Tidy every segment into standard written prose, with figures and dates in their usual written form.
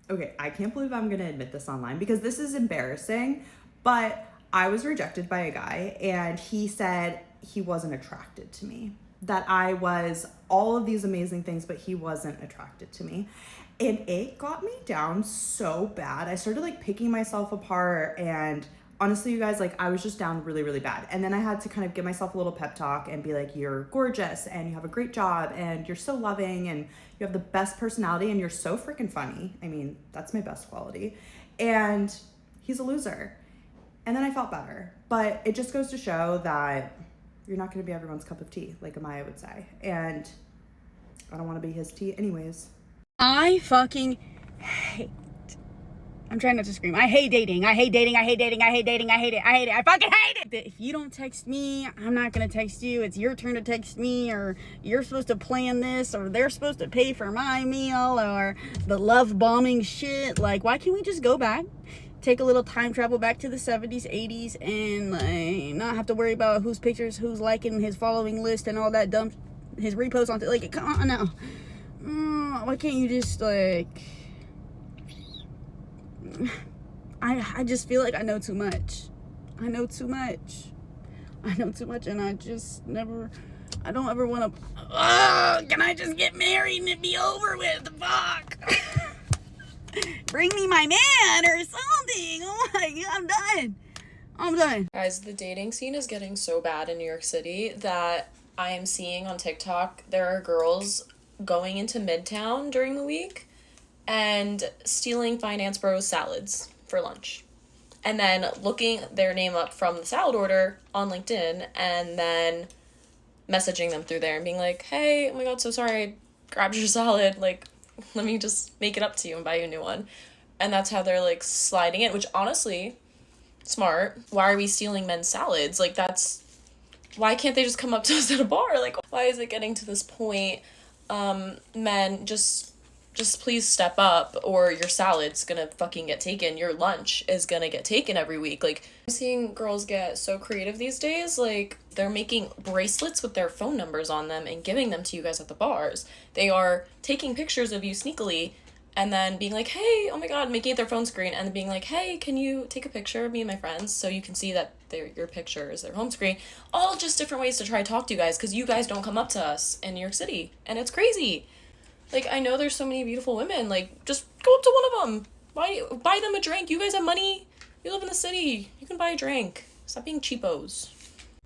Okay, I can't believe I'm gonna admit this online because this is embarrassing, but I was rejected by a guy and he said he wasn't attracted to me. That I was all of these amazing things, but he wasn't attracted to me. And it got me down so bad. I started like picking myself apart, and honestly, you guys, like I was just down really, really bad. And then I had to kind of give myself a little pep talk and be like, you're gorgeous and you have a great job and you're so loving and you have the best personality and you're so freaking funny. I mean, that's my best quality. And he's a loser. And then I felt better. But it just goes to show that you're not going to be everyone's cup of tea, like Amaya would say. And I don't want to be his tea anyways. I fucking hate. I'm trying not to scream. I hate dating. I hate dating. I hate dating. I hate dating. I hate it. I hate it. I fucking hate it. If you don't text me, I'm not going to text you. It's your turn to text me, or you're supposed to plan this, or they're supposed to pay for my meal, or the love bombing shit. Like, why can't we just go back? Take a little time travel back to the 70s, 80s, and like, not have to worry about whose pictures, who's liking his following list and all that dumb, his reposts on, like, come on now. Why can't you just, like, I just feel like I know too much. I know too much. I know too much, and I just never, I don't ever want to, can I just get married and it be over with? Fuck. Bring me my man or something. Oh my God, I'm done. I'm done. Guys, the dating scene is getting so bad in New York City that I am seeing on TikTok there are girls going into Midtown during the week and stealing Finance Bros salads for lunch. And then looking their name up from the salad order on LinkedIn and then messaging them through there and being like, hey, oh my God, so sorry, I grabbed your salad. Like, let me just make it up to you and buy you a new one. And that's how they're like sliding in, which honestly, smart. Why are we stealing men's salads? Like, that's, why can't they just come up to us at a bar? Like, why is it getting to this point? Men, just please step up or your salad's gonna fucking get taken. Your lunch is gonna get taken every week. Like, I'm seeing girls get so creative these days. Like, they're making bracelets with their phone numbers on them and giving them to you guys at the bars. They are taking pictures of you sneakily and then being like, hey, oh my God, making it their phone screen and then being like, hey, can you take a picture of me and my friends so you can see that your picture is their home screen. All just different ways to try to talk to you guys because you guys don't come up to us in New York City. And it's crazy. Like, I know there's so many beautiful women. Like, just go up to one of them. Buy them a drink. You guys have money. You live in the city. You can buy a drink. Stop being cheapos.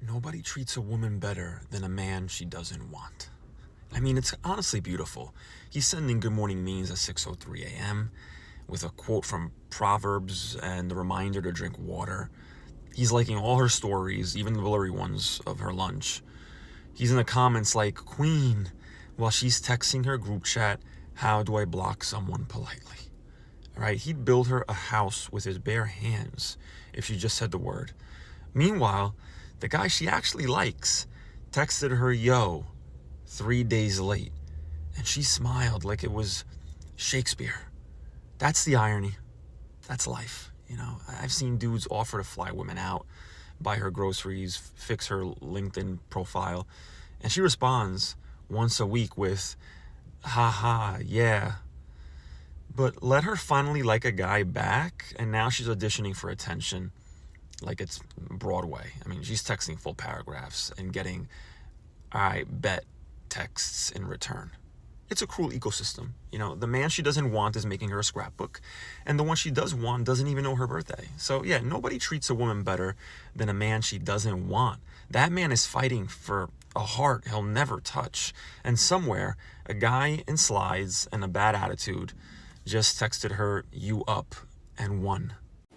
Nobody treats a woman better than a man she doesn't want. I mean, it's honestly beautiful. He's sending good morning memes at 6:03 a.m. with a quote from Proverbs and a reminder to drink water. He's liking all her stories, even the blurry ones of her lunch. He's in the comments like, Queen, while she's texting her group chat, how do I block someone politely? All right, he'd build her a house with his bare hands if she just said the word. Meanwhile, the guy she actually likes texted her, yo, 3 days late. And she smiled like it was Shakespeare. That's the irony. That's life. You know, I've seen dudes offer to fly women out, buy her groceries, fix her LinkedIn profile, and she responds once a week with, haha, yeah. But let her finally like a guy back, and now she's auditioning for attention like it's Broadway. I mean, she's texting full paragraphs and getting, I bet, texts in return. It's a cruel ecosystem. You know, the man she doesn't want is making her a scrapbook, and the one she does want doesn't even know her birthday. So yeah, nobody treats a woman better than a man she doesn't want. That man is fighting for a heart he'll never touch. And somewhere, a guy in slides and a bad attitude just texted her, you up, and won.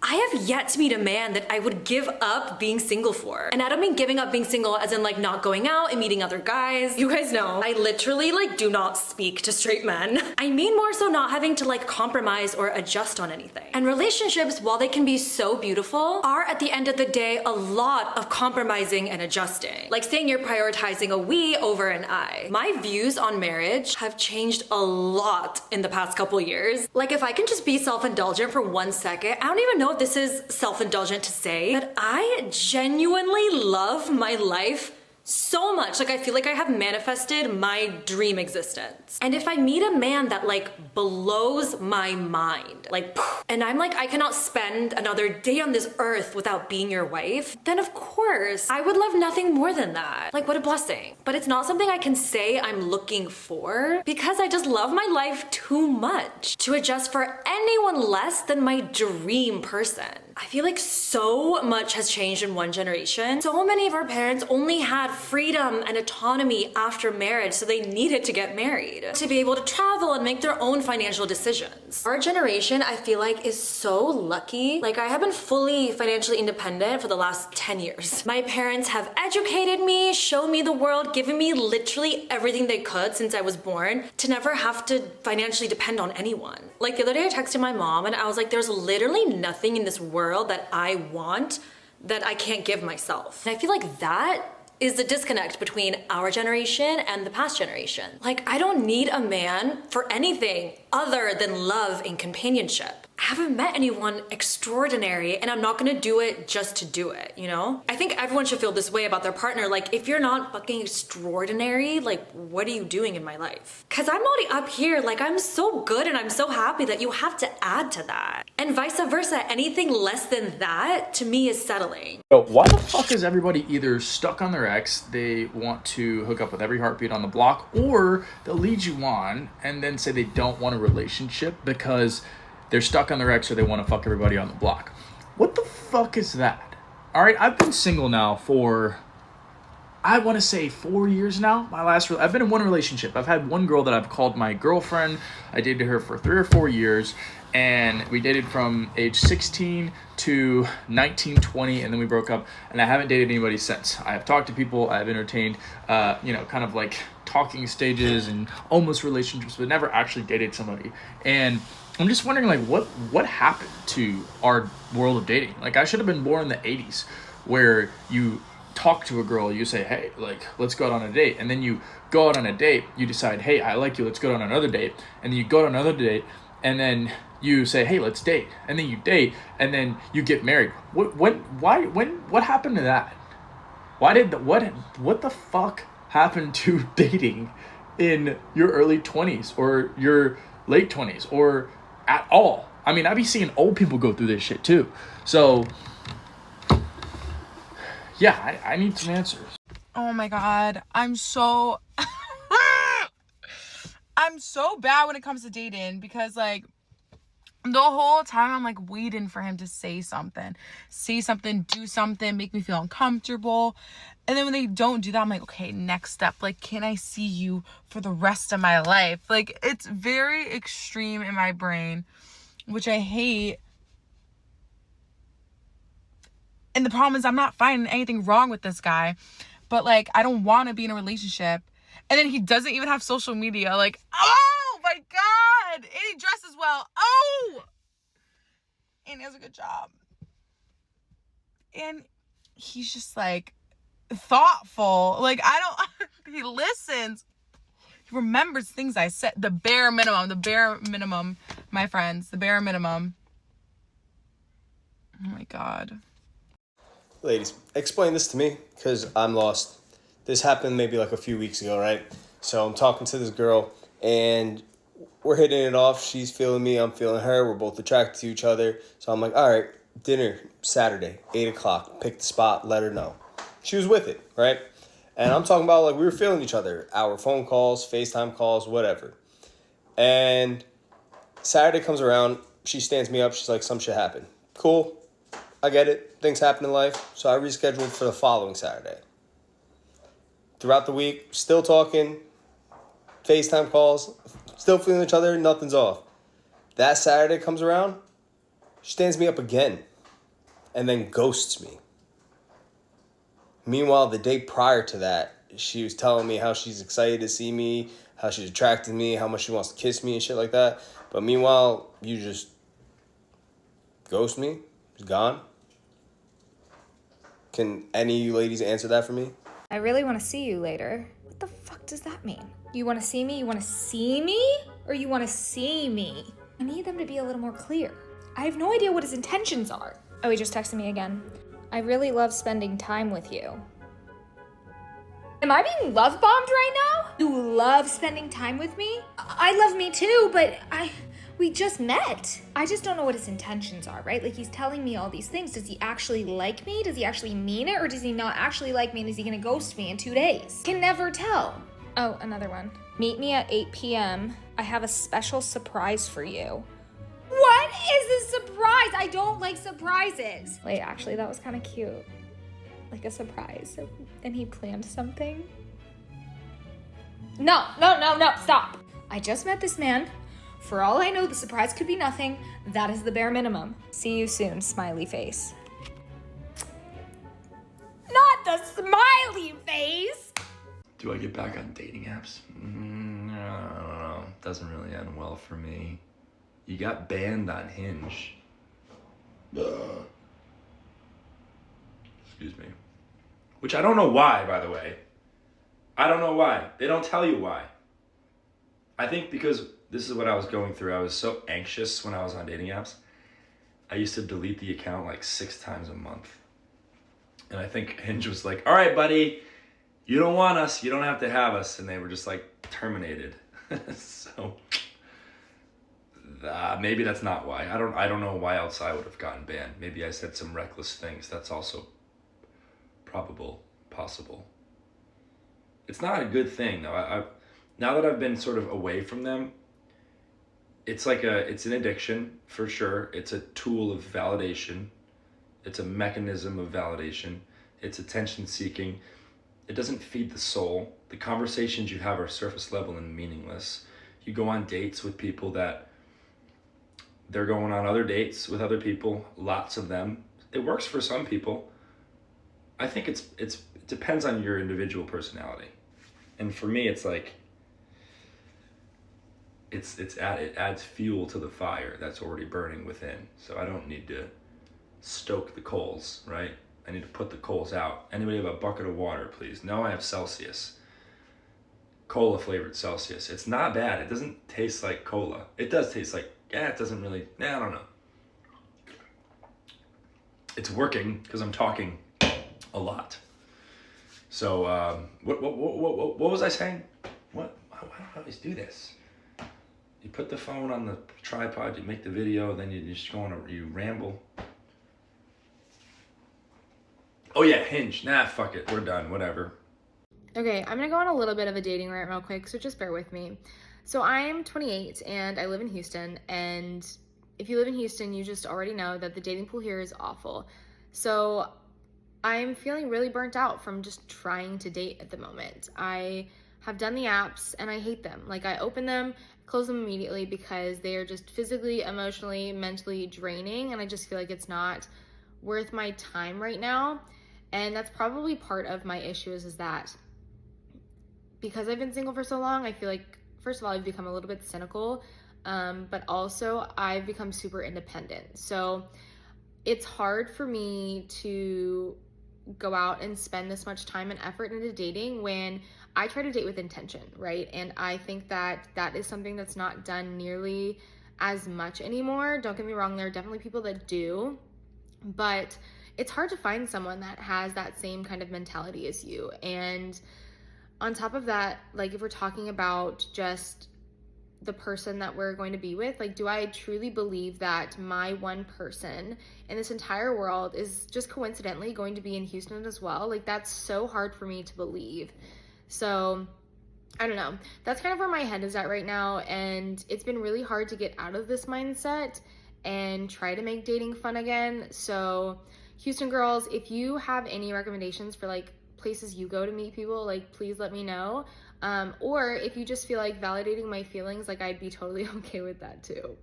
I have yet to meet a man that I would give up being single for. And I don't mean giving up being single as in like not going out and meeting other guys. You guys know, I literally like do not speak to straight men. I mean more so not having to like compromise or adjust on anything. And relationships, while they can be so beautiful, are at the end of the day a lot of compromising and adjusting. Like saying you're prioritizing a we over an I. My views on marriage have changed a lot in the past couple years. Like if I can just be self-indulgent for 1 second, I don't even know if this is self-indulgent to say, but I genuinely love my life so much. Like, I feel like I have manifested my dream existence. And if I meet a man that like blows my mind, like, and I'm like, I cannot spend another day on this earth without being your wife, then of course I would love nothing more than that. Like, what a blessing. But it's not something I can say I'm looking for, because I just love my life too much to adjust for anyone less than my dream person. I feel like so much has changed in one generation. So many of our parents only had freedom and autonomy after marriage, so they needed to get married to be able to travel and make their own financial decisions. Our generation, I feel like, is so lucky. Like, I have been fully financially independent for the last 10 years. My parents have educated me, shown me the world, given me literally everything they could since I was born to never have to financially depend on anyone. Like, the other day I texted my mom and I was like, there's literally nothing in this world that I want that I can't give myself. And I feel like that is the disconnect between our generation and the past generation. Like, I don't need a man for anything other than love and companionship. I haven't met anyone extraordinary, and I'm not gonna do it just to do it, you know? I think everyone should feel this way about their partner. Like, if you're not fucking extraordinary, like, what are you doing in my life? Cause I'm already up here, like, I'm so good and I'm so happy that you have to add to that. And vice versa, anything less than that, to me, is settling. Yo, why the fuck is everybody either stuck on their ex, they want to hook up with every heartbeat on the block, or they'll lead you on and then say they don't want a relationship because they're stuck on their ex or they want to fuck everybody on the block? What the fuck is that? All right, I've been single now for, I want to say 4 years now. I've been in one relationship. I've had one girl that I've called my girlfriend. I dated her for 3 or 4 years, and we dated from age 16 to 19, 20, and then we broke up, and I haven't dated anybody since. I have talked to people, I've entertained, kind of like talking stages and almost relationships, but never actually dated somebody. And I'm just wondering, like, what happened to our world of dating? Like, I should have been born in the 80s, where you talk to a girl, you say, hey, like, let's go out on a date, and then you go out on a date, you decide, hey, I like you, let's go out on another date, and then you go out on another date, and then you say, hey, let's date, and then you date, and then you get married. What happened to that? What the fuck happened to dating in your early 20s or your late 20s or at all? I mean, I be seeing old people go through this shit too. So yeah, I need some answers. Oh my god, I'm so bad when it comes to dating, because like the whole time I'm like waiting for him to say something, do something, make me feel uncomfortable. And then when they don't do that, I'm like, okay, next step. Like, can I see you for the rest of my life? Like, it's very extreme in my brain, which I hate. And the problem is I'm not finding anything wrong with this guy, but like, I don't want to be in a relationship. And then he doesn't even have social media. Like, oh my God. And he dresses well. Oh. And he has a good job. And he's just like thoughtful. Like, he listens. He remembers things I said. The bare minimum, my friends, the bare minimum. Oh my God. Ladies, explain this to me, because I'm lost. This happened maybe like a few weeks ago, right? So I'm talking to this girl, and we're hitting it off. She's feeling me, I'm feeling her. We're both attracted to each other. So I'm like, all right, dinner, Saturday, 8 o'clock. Pick the spot, let her know. She was with it, right? And I'm talking about, like, we were feeling each other. Our phone calls, FaceTime calls, whatever. And Saturday comes around. She stands me up. She's like, some shit happened. Cool. I get it. Things happen in life. So I rescheduled for the following Saturday. Throughout the week, still talking, FaceTime calls, still feeling each other, nothing's off. That Saturday comes around, she stands me up again and then ghosts me. Meanwhile, the day prior to that, she was telling me how she's excited to see me, how she's attracted to me, how much she wants to kiss me and shit like that. But meanwhile, you just ghost me. She's gone. Can any of you ladies answer that for me? I really want to see you later. What the fuck does that mean? You want to see me? You want to see me? Or you want to see me? I need them to be a little more clear. I have no idea what his intentions are. Oh, he just texted me again. I really love spending time with you. Am I being love bombed right now? You love spending time with me? I love me too, but we just met. I just don't know what his intentions are, right? Like, he's telling me all these things. Does he actually like me? Does he actually mean it? Or does he not actually like me and is he gonna ghost me in 2 days? Can never tell. Oh, another one. Meet me at 8 p.m. I have a special surprise for you. What is this surprise? I don't like surprises. Wait, actually, that was kind of cute. Like a surprise. And he planned something. No, stop. I just met this man. For all I know, the surprise could be nothing. That is the bare minimum. See you soon, smiley face. Not the smiley face! Do I get back on dating apps? I don't know. Doesn't really end well for me. You got banned on Hinge. Excuse me. Which I don't know why, by the way. I don't know why. They don't tell you why. I think because this is what I was going through. I was so anxious when I was on dating apps. I used to delete the account like 6 times a month. And I think Hinge was like, all right, buddy, you don't want us. You don't have to have us. And they were just like terminated. So maybe that's not why. I don't know why else I would have gotten banned. Maybe I said some reckless things. That's also possible. It's not a good thing though. Now that I've been sort of away from them, it's an addiction for sure. It's a tool of validation. It's a mechanism of validation. It's attention seeking. It doesn't feed the soul. The conversations you have are surface level and meaningless. You go on dates with people that they're going on other dates with other people, lots of them. It works for some people. I think it depends on your individual personality. And for me, it's like, it adds fuel to the fire that's already burning within. So I don't need to stoke the coals, right? I need to put the coals out. Anybody have a bucket of water, please? No, I have Celsius. Cola flavored Celsius. It's not bad. It doesn't taste like cola. It does taste like, it doesn't really, I don't know. It's working because I'm talking a lot. So, what was I saying? Why do I always do this? You put the phone on the tripod, you make the video, then you just go on, you ramble. Oh yeah, Hinge. Nah, fuck it. We're done. Whatever. Okay, I'm gonna go on a little bit of a dating rant real quick, so just bear with me. So I'm 28 and I live in Houston, and if you live in Houston, you just already know that the dating pool here is awful. So I'm feeling really burnt out from just trying to date at the moment. I have done the apps and I hate them. Like, I open them, close them immediately because they are just physically, emotionally, mentally draining, and I just feel like it's not worth my time right now. And that's probably part of my issue is that because I've been single for so long, I feel like, first of all, I've become a little bit cynical, but also I've become super independent. So it's hard for me to go out and spend this much time and effort into dating when I try to date with intention, right? And I think that that is something that's not done nearly as much anymore. Don't get me wrong, there are definitely people that do, but it's hard to find someone that has that same kind of mentality as you. And on top of that, like, if we're talking about just the person that we're going to be with, like, do I truly believe that my one person in this entire world is just coincidentally going to be in Houston as well? Like, that's so hard for me to believe. So I don't know. That's kind of where my head is at right now. And it's been really hard to get out of this mindset and try to make dating fun again. So Houston girls, if you have any recommendations for like places you go to meet people, like, please let me know. Or if you just feel like validating my feelings, like, I'd be totally okay with that too.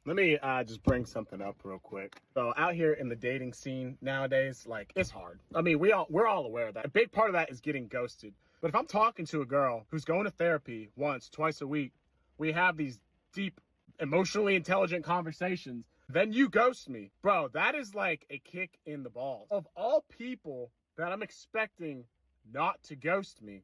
Let me just bring something up real quick. So out here in the dating scene nowadays, like, it's hard. I mean, we're all aware of that. A big part of that is getting ghosted. But if I'm talking to a girl who's going to therapy once, twice a week, we have these deep, emotionally intelligent conversations, then you ghost me. Bro, that is like a kick in the balls. Of all people that I'm expecting not to ghost me,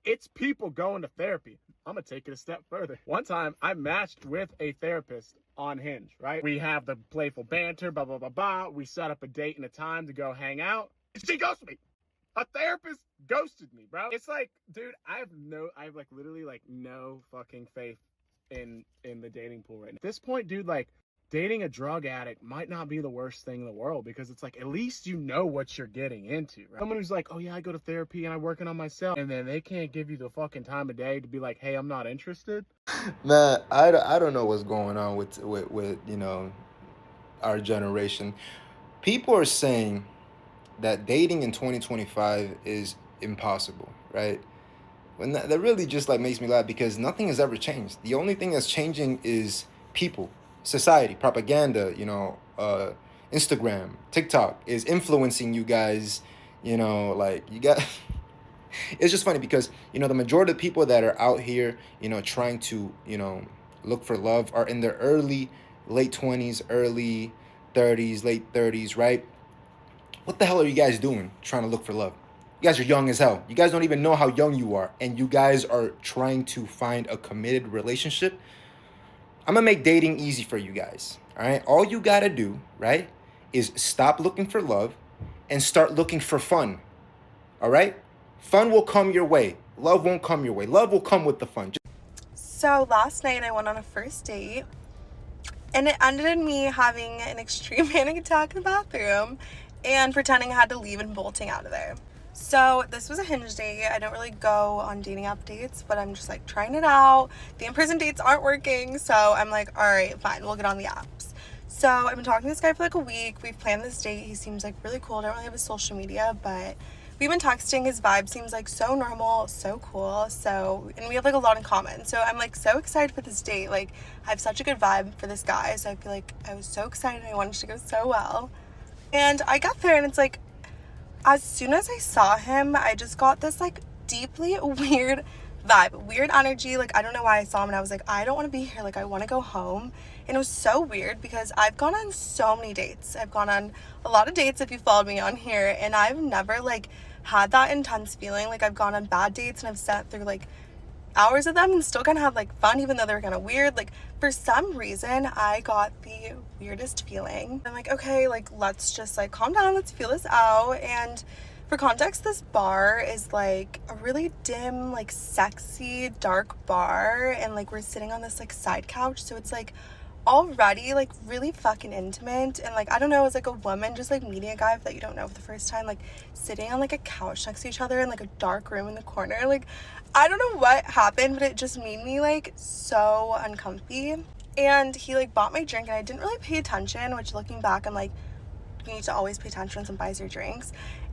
it's people going to therapy. I'm gonna take it a step further. One time I matched with a therapist on Hinge, right? We have the playful banter, blah, blah, blah, blah. We set up a date and a time to go hang out. She ghosted me. A therapist ghosted me, bro. It's like, dude, I have like literally like no fucking faith in the dating pool right now. At this point, dude, like dating a drug addict might not be the worst thing in the world, because it's like, at least you know what you're getting into, right? Someone who's like, oh yeah, I go to therapy and I'm working on myself, and then they can't give you the fucking time of day to be like, hey, I'm not interested. Man, I don't know what's going on with you know, our generation. People are saying that dating in 2025 is impossible, right? When that really just like makes me laugh, because nothing has ever changed. The only thing that's changing is people, society, propaganda, you know, Instagram, TikTok is influencing you guys, you know, like you got it's just funny because, you know, the majority of people that are out here, you know, trying to, you know, look for love are in their late 20s, early 30s, late 30s, right? What the hell are you guys doing trying to look for love? You guys are young as hell. You guys don't even know how young you are, and you guys are trying to find a committed relationship. I'm gonna make dating easy for you guys, all right? All you gotta do, right, is stop looking for love and start looking for fun, all right? Fun will come your way. Love won't come your way. Love will come with the fun. So last night I went on a first date, and it ended in me having an extreme panic attack in the bathroom and pretending I had to leave and bolting out of there. So this was a Hinge date. I don't really go on dating app dates, but I'm just like trying it out. The in-person dates aren't working, so I'm like, all right, fine, we'll get on the apps. So I've been talking to this guy for like a week. We've planned this date. He seems like really cool. I don't really have his social media, but we've been texting. His vibe seems like so normal, so cool. And we have like a lot in common. So I'm like so excited for this date. Like I have such a good vibe for this guy. So I feel like I was so excited. I wanted to go so well. And I got there and it's like, as soon as I saw him, I just got this like deeply weird vibe, weird energy. Like I don't know why I saw him and I was like, I don't want to be here. Like I want to go home. And it was so weird because I've gone on so many dates. I've gone on a lot of dates if you followed me on here, and I've never like had that intense feeling. Like I've gone on bad dates and I've sat through like hours of them and still kind of had like fun, even though they were kind of weird. Like for some reason I got the weirdest feeling. I'm like, okay, like let's just like calm down, let's feel this out. And for context, this bar is like a really dim, like sexy dark bar, and like we're sitting on this like side couch, so it's like already like really fucking intimate. And like I don't know, it's like a woman just like meeting a guy that you don't know for the first time, like sitting on like a couch next to each other in like a dark room in the corner. Like I don't know what happened, but it just made me like so uncomfy. And he like bought my drink and I didn't really pay attention, which looking back I'm like, you need to always pay attention when someone buys your drinks.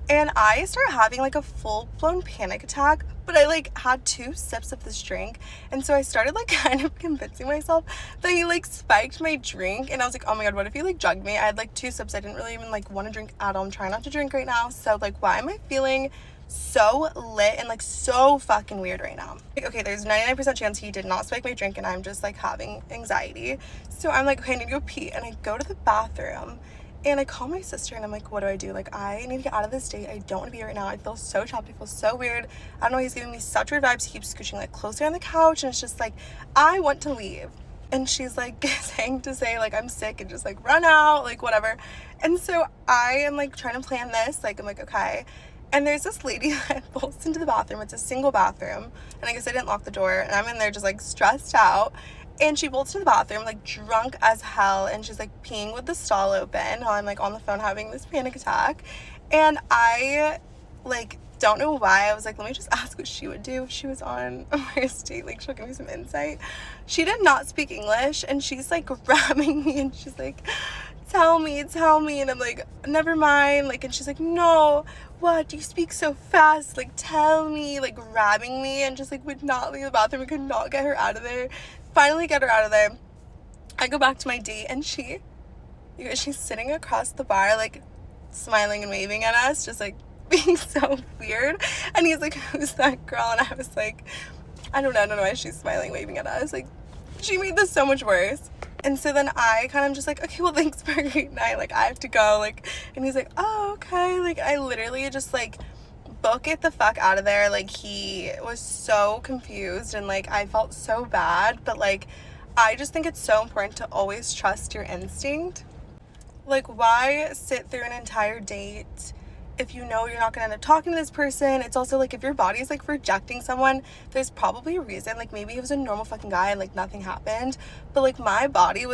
And I started having like a full-blown panic attack, but I like had 2 sips of this drink, and so I started like kind of convincing myself that he like spiked my drink. And I was like, oh my god, what if he like drugged me? I had like 2 sips. I didn't really even like want to drink at all. I'm trying not to drink right now, so like why am I feeling so lit and like so fucking weird right now? Like, okay, there's 99% chance he did not spike my drink and I'm just like having anxiety. So I'm like, okay, I need to go pee, and I go to the bathroom. And I call my sister and I'm like, what do I do? Like, I need to get out of this date. I don't want to be here right now. I feel so trapped. I feel so weird. I don't know. He's giving me such weird vibes. He keeps scooching like closer on the couch. And it's just like, I want to leave. And she's like saying to say like, I'm sick and just like run out, like whatever. And so I am like trying to plan this. Like, I'm like, okay. And there's this lady that bolts into the bathroom. It's a single bathroom. And I guess I didn't lock the door. And I'm in there just like stressed out. And she bolts to the bathroom, like drunk as hell, and she's like peeing with the stall open while I'm like on the phone having this panic attack. And I like don't know why I was like, let me just ask what she would do if she was on a first date. Like she'll give me some insight. She did not speak English, and she's like grabbing me and she's like, tell me. And I'm like, never mind. Like, and she's like, no, what, you speak so fast, like tell me, like grabbing me, and just like would not leave the bathroom. We could not get her out of there. Finally get her out of there. I go back to my date, and she's sitting across the bar like smiling and waving at us, just like being so weird. And he's like, who's that girl? And I was like, I don't know why she's smiling, waving at us. Like, she made this so much worse. And so then I kind of just like, okay, well, thanks for a great night, like I have to go. Like, and he's like, oh, okay. Like I literally just like book it the fuck out of there. Like he was so confused, and like I felt so bad, but like I just think it's so important to always trust your instinct. Like, why sit through an entire date if you know you're not gonna end up talking to this person. It's also like if your body is like rejecting someone, there's probably a reason. Like maybe he was a normal fucking guy and like nothing happened, but like my body was